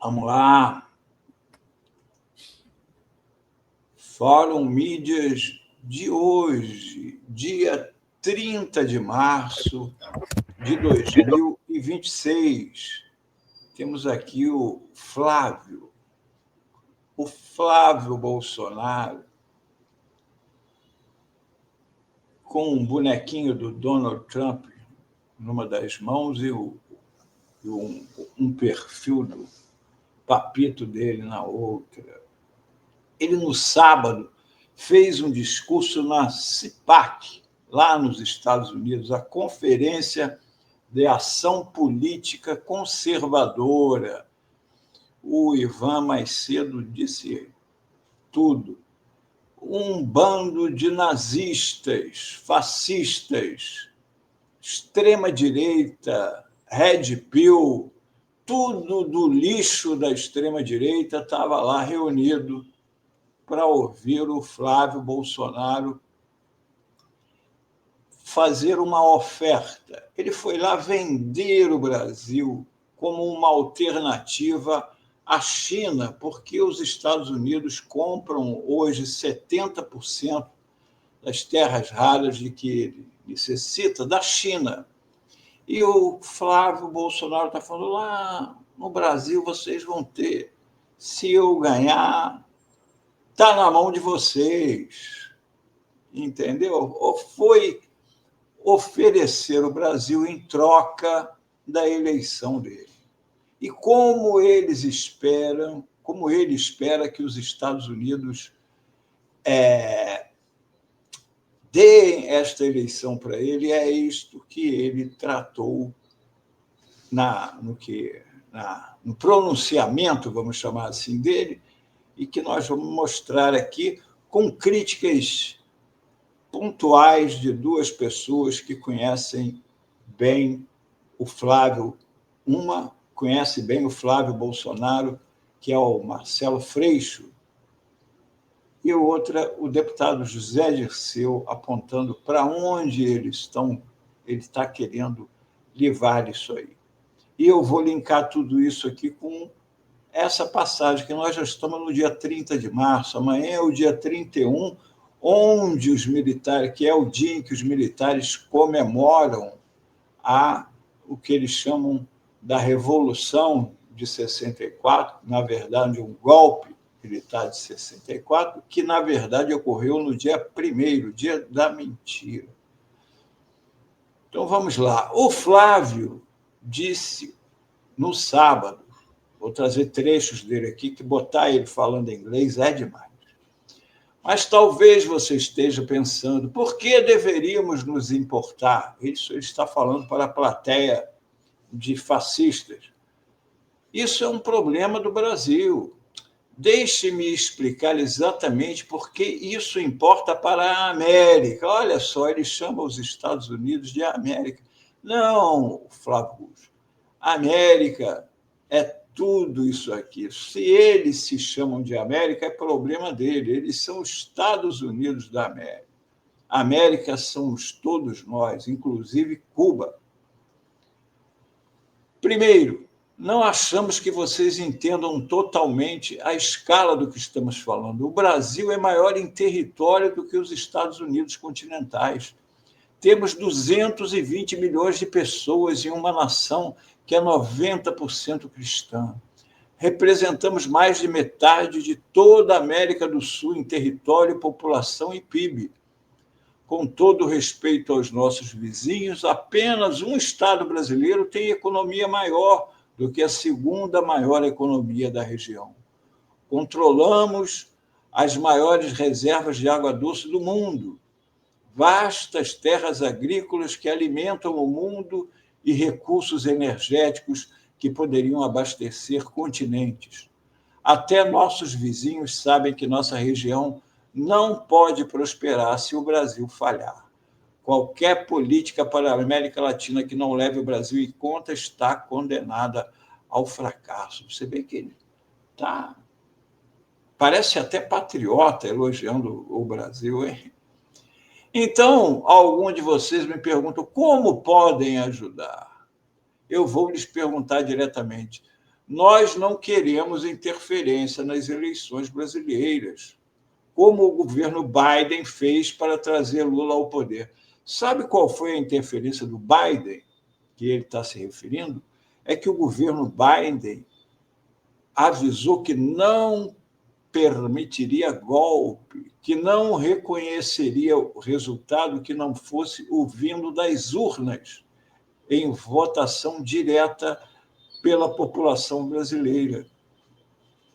Vamos lá. Fórum Mídias de hoje, dia 30 de março de 2026. Temos aqui o Flávio Bolsonaro, com um bonequinho do Donald Trump numa das mãos e um perfil do papito dele na outra. Ele, no sábado, fez um discurso na CPAC, lá nos Estados Unidos, a Conferência de Ação Política Conservadora. O Ivan mais cedo disse tudo. Um bando de nazistas, fascistas, extrema-direita, Red Pill, tudo do lixo da extrema-direita estava lá reunido para ouvir o Flávio Bolsonaro fazer uma oferta. Ele foi lá vender o Brasil como uma alternativa à China, porque os Estados Unidos compram hoje 70% das terras raras de que ele necessita da China. E o Flávio Bolsonaro está falando, lá no Brasil vocês vão ter, se eu ganhar, está na mão de vocês, entendeu? Ou foi oferecer o Brasil em troca da eleição dele. E como ele espera que os Estados Unidos deem esta eleição para ele, é isto que ele tratou no pronunciamento, vamos chamar assim, dele, e que nós vamos mostrar aqui com críticas pontuais de duas pessoas que conhecem bem o Flávio. Uma conhece bem o Flávio Bolsonaro, que é o Marcelo Freixo, e outra, o deputado José Dirceu, apontando para onde ele está querendo levar isso aí. E eu vou linkar tudo isso aqui com essa passagem, que nós já estamos no dia 30 de março, amanhã é o dia 31, onde os militares, que é o dia em que os militares comemoram o que eles chamam da Revolução de 64, na verdade, um golpe militar de 64, que, na verdade, ocorreu no dia 1º, dia da mentira. Então, vamos lá. O Flávio disse no sábado, vou trazer trechos dele aqui, que botar ele falando em inglês é demais. Mas talvez você esteja pensando, por que deveríamos nos importar? Isso ele está falando para a plateia de fascistas. Isso é um problema do Brasil. Deixe-me explicar exatamente por que isso importa para a América. Olha só, ele chama os Estados Unidos de América. Não, Flávio, América é tudo isso aqui. Se eles se chamam de América, é problema dele. Eles são os Estados Unidos da América. A América somos todos nós, inclusive Cuba. Primeiro, não achamos que vocês entendam totalmente a escala do que estamos falando. O Brasil é maior em território do que os Estados Unidos continentais. Temos 220 milhões de pessoas em uma nação que é 90% cristã. Representamos mais de metade de toda a América do Sul em território, população e PIB. Com todo respeito aos nossos vizinhos, apenas um estado brasileiro tem economia maior do que a segunda maior economia da região. Controlamos as maiores reservas de água doce do mundo, vastas terras agrícolas que alimentam o mundo e recursos energéticos que poderiam abastecer continentes. Até nossos vizinhos sabem que nossa região não pode prosperar se o Brasil falhar. Qualquer política para a América Latina que não leve o Brasil em conta está condenada ao fracasso. Você vê que ele parece até patriota elogiando o Brasil, hein? Então, algum de vocês me perguntam como podem ajudar. Eu vou lhes perguntar diretamente. nós não queremos interferência nas eleições brasileiras, como o governo Biden fez para trazer Lula ao poder. Sabe qual foi a interferência do Biden, que ele está se referindo? É que o governo Biden avisou que não permitiria golpe, que não reconheceria o resultado que não fosse o vindo das urnas em votação direta pela população brasileira.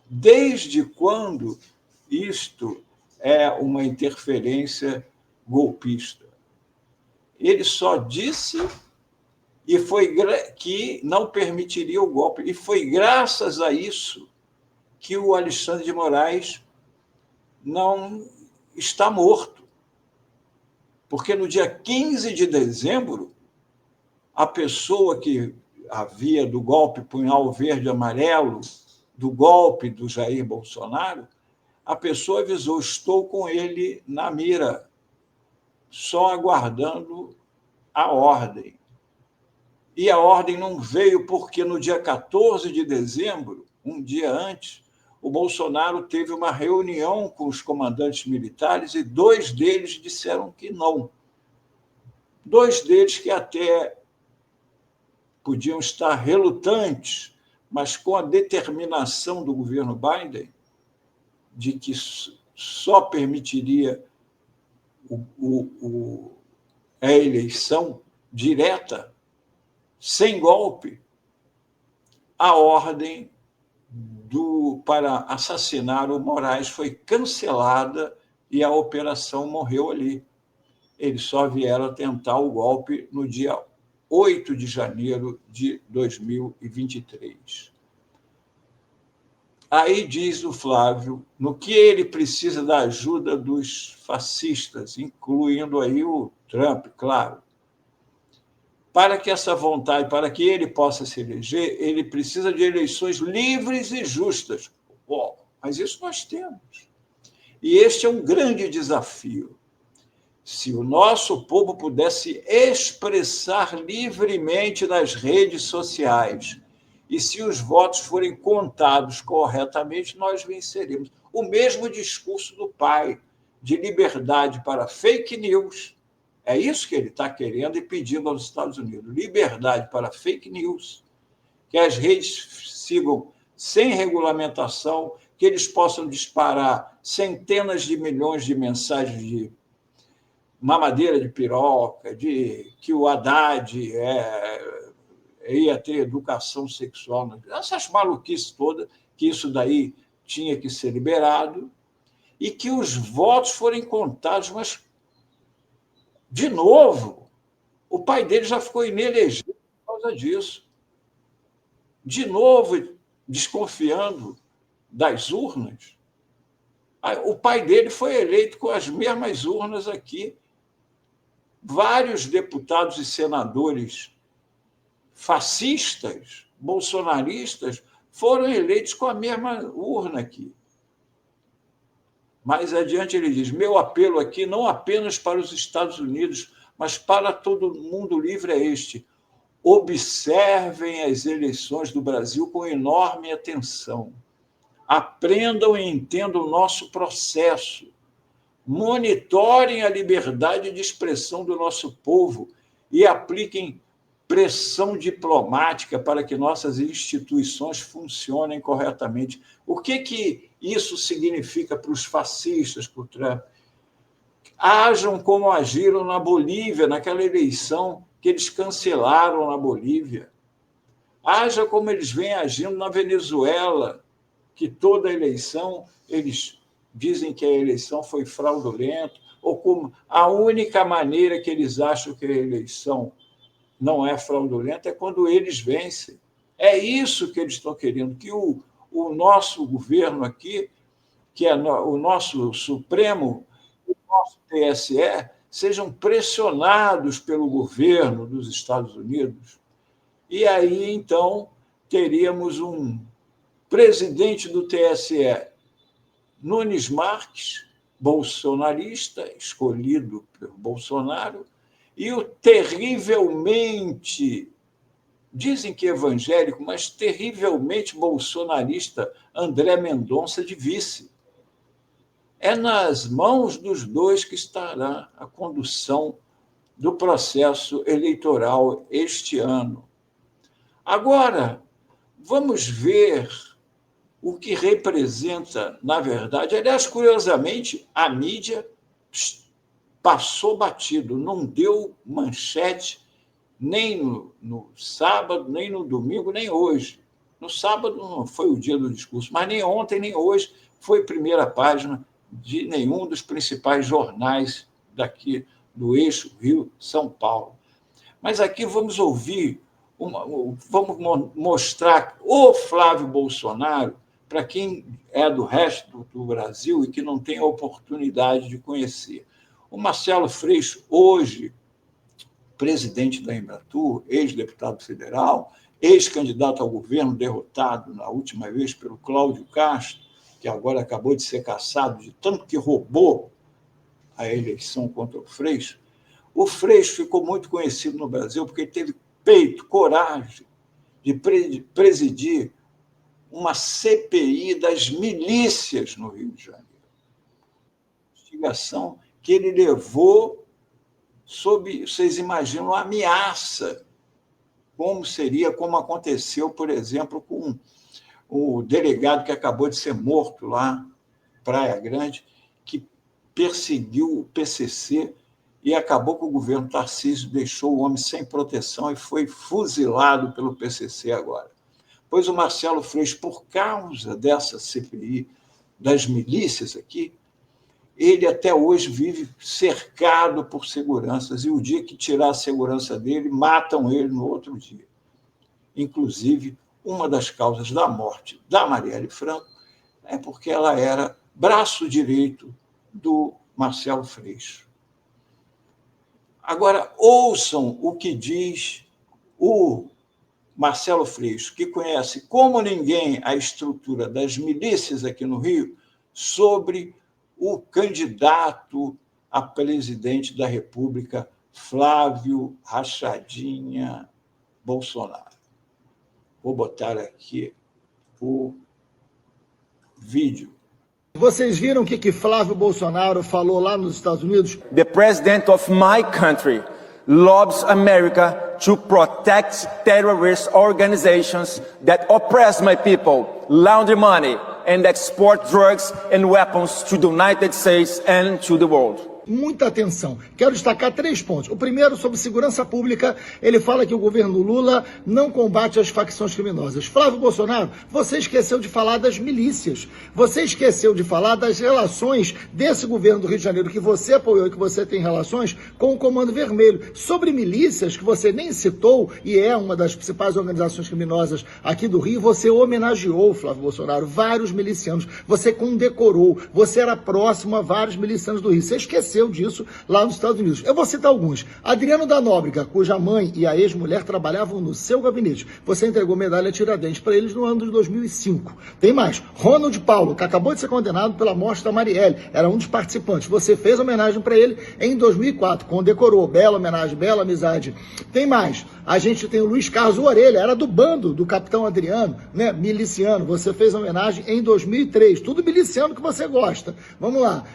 Desde quando isto é uma interferência golpista? Ele só disse e foi que não permitiria o golpe. E foi graças a isso que o Alexandre de Moraes não está morto. Porque no dia 15 de dezembro, a pessoa que havia do golpe Punhal Verde e Amarelo, do golpe do Jair Bolsonaro, a pessoa avisou: estou com ele na mira, só aguardando a ordem. E a ordem não veio porque no dia 14 de dezembro, um dia antes, o Bolsonaro teve uma reunião com os comandantes militares e 2 deles disseram que não. 2 deles que até podiam estar relutantes, mas com a determinação do governo Biden de que só permitiria a eleição direta, sem golpe, a ordem para assassinar o Moraes foi cancelada e a operação morreu ali. Eles só vieram a tentar o golpe no dia 8 de janeiro de 2023. Aí diz o Flávio, no que ele precisa da ajuda dos fascistas, incluindo aí o Trump, claro. Para que essa vontade, para que ele possa se eleger, ele precisa de eleições livres e justas. Bom, mas isso nós temos. E este é um grande desafio. Se o nosso povo pudesse expressar livremente nas redes sociais e se os votos forem contados corretamente, nós venceremos. O mesmo discurso do pai, de liberdade para fake news. É isso que ele está querendo e pedindo aos Estados Unidos. Liberdade para fake news, que as redes sigam sem regulamentação, que eles possam disparar centenas de milhões de mensagens de mamadeira de piroca, de que o Haddad ia ter educação sexual, essas maluquices todas, que isso daí tinha que ser liberado, e que os votos forem contados, mas, de novo, o pai dele já ficou inelegível por causa disso. De novo, desconfiando das urnas. O pai dele foi eleito com as mesmas urnas aqui. Vários deputados e senadores fascistas, bolsonaristas, foram eleitos com a mesma urna aqui. Mais adiante ele diz: meu apelo aqui não apenas para os Estados Unidos, mas para todo mundo livre é este: observem as eleições do Brasil com enorme atenção. Aprendam e entendam o nosso processo. Monitorem a liberdade de expressão do nosso povo e apliquem pressão diplomática para que nossas instituições funcionem corretamente. O que isso significa para os fascistas, para o Trump? Ajam como agiram na Bolívia, naquela eleição que eles cancelaram na Bolívia. Haja como eles vêm agindo na Venezuela, que toda eleição eles dizem que a eleição foi fraudulenta, ou como a única maneira que eles acham que a eleição não é fraudulenta é quando eles vencem. É isso que eles estão querendo, que o nosso governo aqui, que é o nosso Supremo, o nosso TSE, sejam pressionados pelo governo dos Estados Unidos. E aí, então, teríamos um presidente do TSE, Nunes Marques, bolsonarista, escolhido por Bolsonaro, e o terrivelmente dizem que evangélico, mas terrivelmente bolsonarista, André Mendonça de vice. É nas mãos dos dois que estará a condução do processo eleitoral este ano. Agora, vamos ver o que representa, na verdade. Aliás, curiosamente, a mídia passou batido, não deu manchete nem no sábado, nem no domingo, nem hoje. No sábado não foi o dia do discurso, mas nem ontem, nem hoje foi primeira página de nenhum dos principais jornais daqui do eixo Rio-São Paulo. Mas aqui vamos ouvir, vamos mostrar o Flávio Bolsonaro para quem é do resto do Brasil e que não tem a oportunidade de conhecer. O Marcelo Freixo, hoje presidente da Embratur, ex-deputado federal, ex-candidato ao governo, derrotado na última vez pelo Cláudio Castro, que agora acabou de ser cassado de tanto que roubou a eleição contra o Freixo. O Freixo ficou muito conhecido no Brasil porque ele teve peito, coragem de presidir uma CPI das milícias no Rio de Janeiro. Investigação que ele levou sob, vocês imaginam, a ameaça, como aconteceu, por exemplo, com o delegado que acabou de ser morto lá, Praia Grande, que perseguiu o PCC e acabou que o governo Tarcísio deixou o homem sem proteção e foi fuzilado pelo PCC agora. Pois o Marcelo Freixo, por causa dessa CPI das milícias aqui, ele até hoje vive cercado por seguranças, e o dia que tirar a segurança dele, matam ele no outro dia. Inclusive, uma das causas da morte da Marielle Franco é porque ela era braço direito do Marcelo Freixo. Agora, ouçam o que diz o Marcelo Freixo, que conhece como ninguém a estrutura das milícias aqui no Rio, sobre o candidato a presidente da República, Flávio Rachadinha Bolsonaro. Vou botar aqui o vídeo. Vocês viram o que Flávio Bolsonaro falou lá nos Estados Unidos? The president of my country loves America to protect terrorist organizations that oppress my people, launder money, and export drugs and weapons to the United States and to the world. Muita atenção. Quero destacar 3 pontos. O primeiro, sobre segurança pública, ele fala que o governo Lula não combate as facções criminosas. Flávio Bolsonaro, você esqueceu de falar das milícias. Você esqueceu de falar das relações desse governo do Rio de Janeiro que você apoiou e que você tem relações com o Comando Vermelho. Sobre milícias, que você nem citou, e é uma das principais organizações criminosas aqui do Rio, você homenageou, Flávio Bolsonaro, vários milicianos. Você condecorou. Você era próximo a vários milicianos do Rio. Você esqueceu disso lá nos Estados Unidos. Eu vou citar alguns. Adriano da Nóbrega, cuja mãe e a ex-mulher trabalhavam no seu gabinete. Você entregou medalha Tiradentes para eles no ano de 2005. Tem mais. Ronald Paulo, que acabou de ser condenado pela morte da Marielle, era um dos participantes. Você fez homenagem para ele em 2004, condecorou. Bela homenagem, bela amizade. Tem mais. A gente tem o Luiz Carlos Orelha, era do bando do capitão Adriano, né? Miliciano. Você fez homenagem em 2003. Tudo miliciano que você gosta. Vamos lá.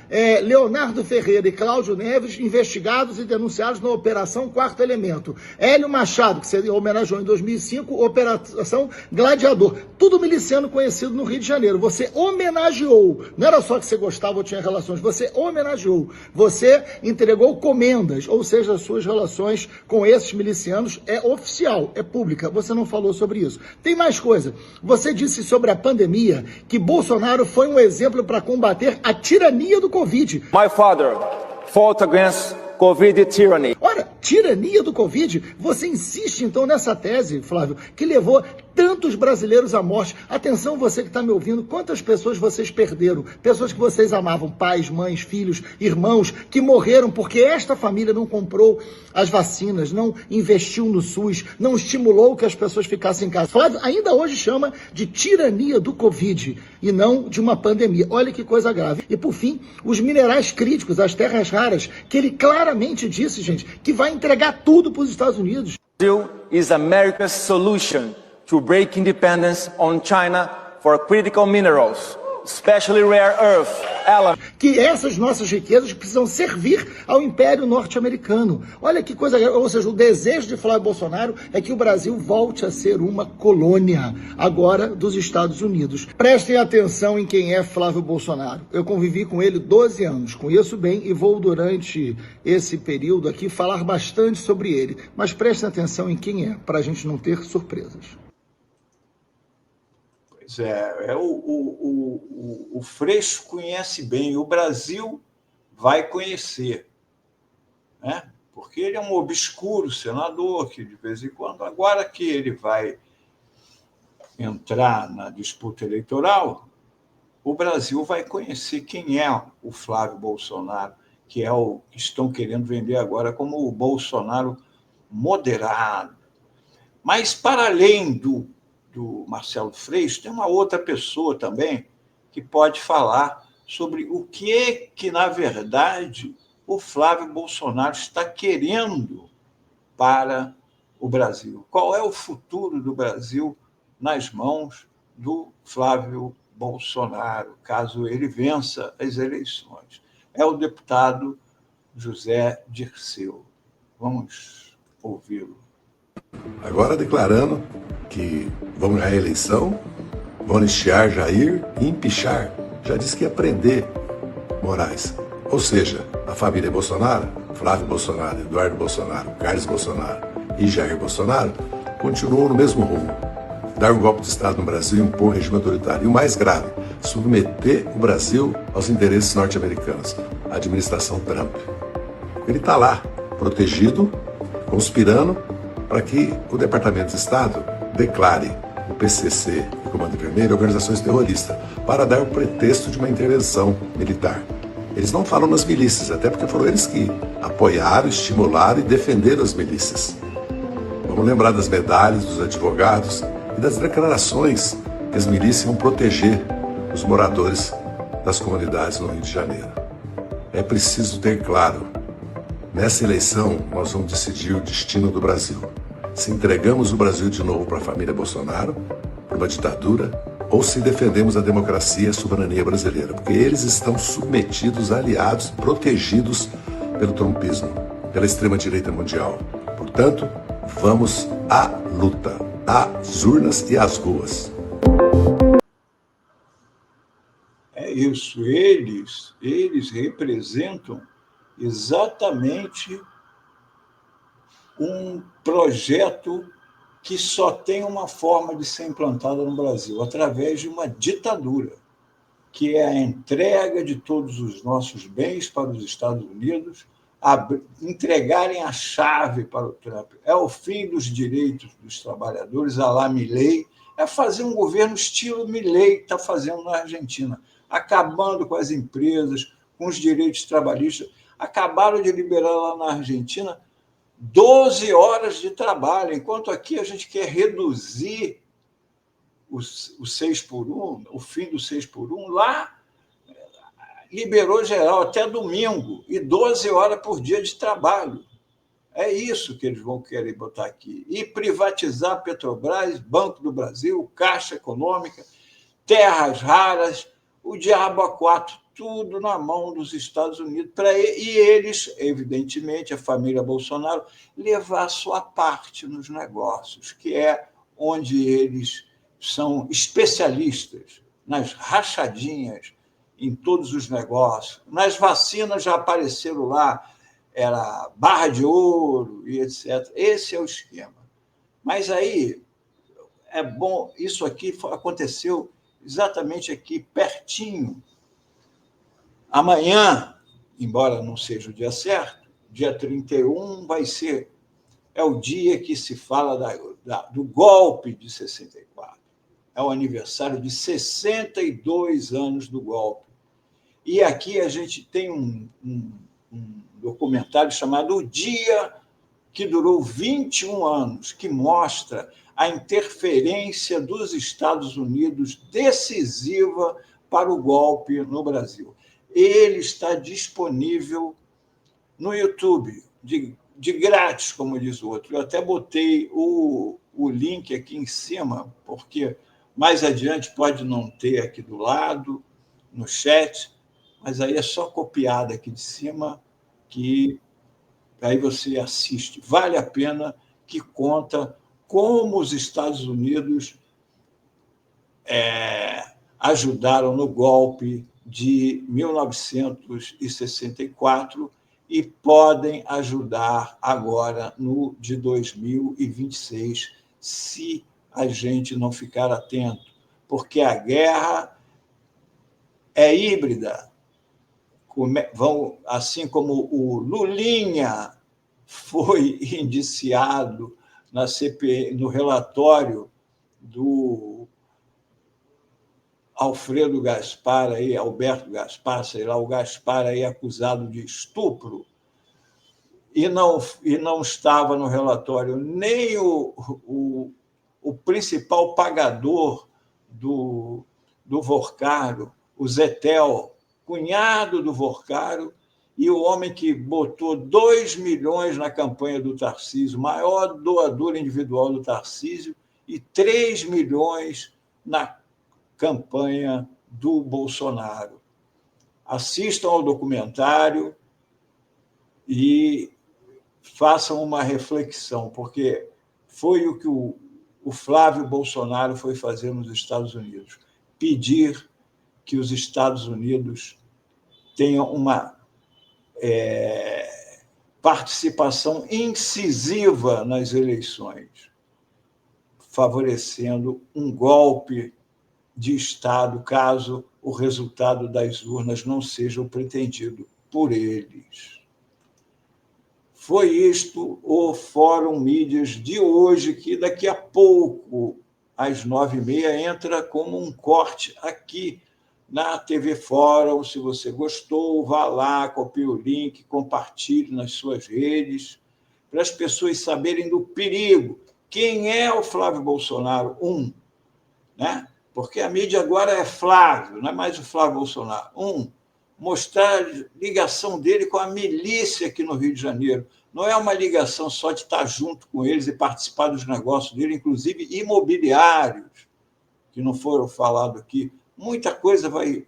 Leonardo Ferreira e Cláudio Neves, investigados e denunciados na Operação Quarto Elemento. Hélio Machado, que você homenageou em 2005, Operação Gladiador. Tudo miliciano conhecido no Rio de Janeiro. Você homenageou. Não era só que você gostava ou tinha relações, você homenageou. Você entregou comendas, ou seja, as suas relações com esses milicianos é oficial, é pública. Você não falou sobre isso. Tem mais coisa. Você disse sobre a pandemia que Bolsonaro foi um exemplo para combater a tirania do Covid. My father fought against COVID tyranny. Ora, tirania do Covid? Você insiste então nessa tese, Flávio, que levou tantos brasileiros à morte. Atenção, você que está me ouvindo, quantas pessoas vocês perderam? Pessoas que vocês amavam, pais, mães, filhos, irmãos, que morreram porque esta família não comprou as vacinas, não investiu no SUS, não estimulou que as pessoas ficassem em casa. Flávio ainda hoje chama de tirania do Covid e não de uma pandemia. Olha que coisa grave. E por fim, os minerais críticos, as terras raras, que ele claramente disse, gente, que vai entregar tudo para os Estados Unidos. Brazil is America's solution to break independence on China for critical minerals, especially rare earth elements. Que essas nossas riquezas precisam servir ao Império Norte-Americano. Olha que coisa, ou seja, o desejo de Flávio Bolsonaro é que o Brasil volte a ser uma colônia, agora dos Estados Unidos. Prestem atenção em quem é Flávio Bolsonaro. Eu convivi com ele 12 anos, conheço bem e vou, durante esse período aqui, falar bastante sobre ele. Mas prestem atenção em quem é, para a gente não ter surpresas. O Freixo conhece bem, o Brasil vai conhecer, né? Porque ele é um obscuro senador que, de vez em quando, agora que ele vai entrar na disputa eleitoral, o Brasil vai conhecer quem é o Flávio Bolsonaro, que é o que estão querendo vender agora como o Bolsonaro moderado. Mas, para além do Marcelo Freixo, tem uma outra pessoa também que pode falar sobre o que na verdade, o Flávio Bolsonaro está querendo para o Brasil. Qual é o futuro do Brasil nas mãos do Flávio Bolsonaro, caso ele vença as eleições? É o deputado José Dirceu. Vamos ouvi-lo. Agora declarando que vão ganhar a eleição, vão anistiar Jair e empichar. Já disse que ia prender Moraes. Ou seja, a família Bolsonaro, Flávio Bolsonaro, Eduardo Bolsonaro, Carlos Bolsonaro e Jair Bolsonaro, continuam no mesmo rumo. Dar um golpe de Estado no Brasil e impor um regime autoritário. E o mais grave, submeter o Brasil aos interesses norte-americanos, a administração Trump. Ele está lá, protegido, conspirando para que o Departamento de Estado declare o PCC e o Comando Vermelho organizações terroristas, para dar o pretexto de uma intervenção militar. Eles não falam nas milícias, até porque foram eles que apoiaram, estimularam e defenderam as milícias. Vamos lembrar das medalhas dos advogados e das declarações que as milícias vão proteger os moradores das comunidades no Rio de Janeiro. É preciso ter claro, nessa eleição nós vamos decidir o destino do Brasil. Se entregamos o Brasil de novo para a família Bolsonaro, para uma ditadura, ou se defendemos a democracia e a soberania brasileira, porque eles estão submetidos, aliados, protegidos pelo trumpismo, pela extrema-direita mundial. Portanto, vamos à luta, às urnas e às ruas. É isso, eles representam exatamente um projeto que só tem uma forma de ser implantada no Brasil, através de uma ditadura, que é a entrega de todos os nossos bens para os Estados Unidos, entregarem a chave para o Trump. É o fim dos direitos dos trabalhadores, à la Milei, é fazer um governo estilo Milei que está fazendo na Argentina, acabando com as empresas, com os direitos trabalhistas. Acabaram de liberar lá na Argentina 12 horas de trabalho, enquanto aqui a gente quer reduzir o 6x1, o fim do 6x1, lá liberou geral até domingo, e 12 horas por dia de trabalho. É isso que eles vão querer botar aqui. E privatizar a Petrobras, Banco do Brasil, Caixa Econômica, terras raras, o diabo a quatro, tudo na mão dos Estados Unidos, e eles, evidentemente, a família Bolsonaro, levar a sua parte nos negócios, que é onde eles são especialistas, nas rachadinhas, em todos os negócios. Nas vacinas já apareceram lá, era barra de ouro e etc. Esse é o esquema. Mas aí, é bom, isso aqui aconteceu exatamente aqui, pertinho. Amanhã, embora não seja o dia certo, dia 31 é o dia que se fala do golpe de 64. É o aniversário de 62 anos do golpe. E aqui a gente tem um documentário chamado O Dia que durou 21 anos, que mostra a interferência dos Estados Unidos decisiva para o golpe no Brasil. Ele está disponível no YouTube. de grátis, como diz o outro. Eu até botei o link aqui em cima, porque mais adiante pode não ter aqui do lado, no chat, mas aí é só copiar daqui de cima, que aí você assiste. Vale a pena, que conta como os Estados Unidos ajudaram no golpe de 1964 e podem ajudar agora no de 2026, se a gente não ficar atento, porque a guerra é híbrida. Assim como o Lulinha foi indiciado na CPI, no relatório do Alfredo Gaspar, Alberto Gaspar, sei lá, o Gaspar acusado de estupro, e não estava no relatório nem o principal pagador do Vorcaro, o Zetel, cunhado do Vorcaro, e o homem que botou 2 milhões na campanha do Tarcísio, maior doador individual do Tarcísio, e 3 milhões na campanha do Bolsonaro. Assistam ao documentário e façam uma reflexão, porque foi o que o Flávio Bolsonaro foi fazer nos Estados Unidos, pedir que os Estados Unidos tenham uma participação incisiva nas eleições, favorecendo um golpe de Estado, caso o resultado das urnas não seja o pretendido por eles. Foi isto o Fórum Mídias de hoje, que daqui a pouco, às 9h30, entra como um corte aqui na TV Fórum. Se você gostou, vá lá, copie o link, compartilhe nas suas redes, para as pessoas saberem do perigo. Quem é o Flávio Bolsonaro? Né? Porque a mídia agora é Flávio, não é mais o Flávio Bolsonaro. Mostrar a ligação dele com a milícia aqui no Rio de Janeiro. Não é uma ligação só de estar junto com eles e participar dos negócios dele, inclusive imobiliários, que não foram falados aqui. Muita coisa vai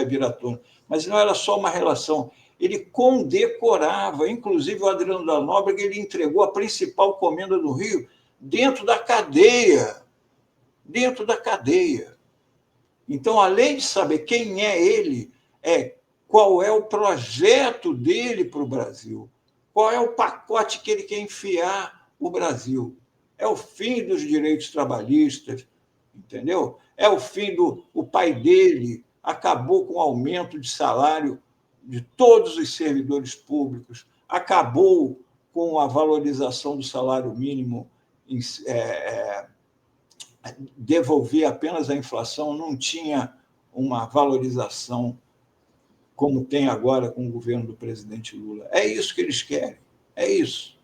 vir à tona. Mas não era só uma relação. Ele condecorava, inclusive o Adriano da Nóbrega, ele entregou a principal comenda do Rio dentro da cadeia. Dentro da cadeia. Então, além de saber quem é ele, qual é o projeto dele para o Brasil, qual é o pacote que ele quer enfiar o Brasil. É o fim dos direitos trabalhistas, entendeu? É o fim do... O pai dele acabou com o aumento de salário de todos os servidores públicos, acabou com a valorização do salário mínimo, devolver apenas a inflação, não tinha uma valorização como tem agora com o governo do presidente Lula. É isso que eles querem, é isso.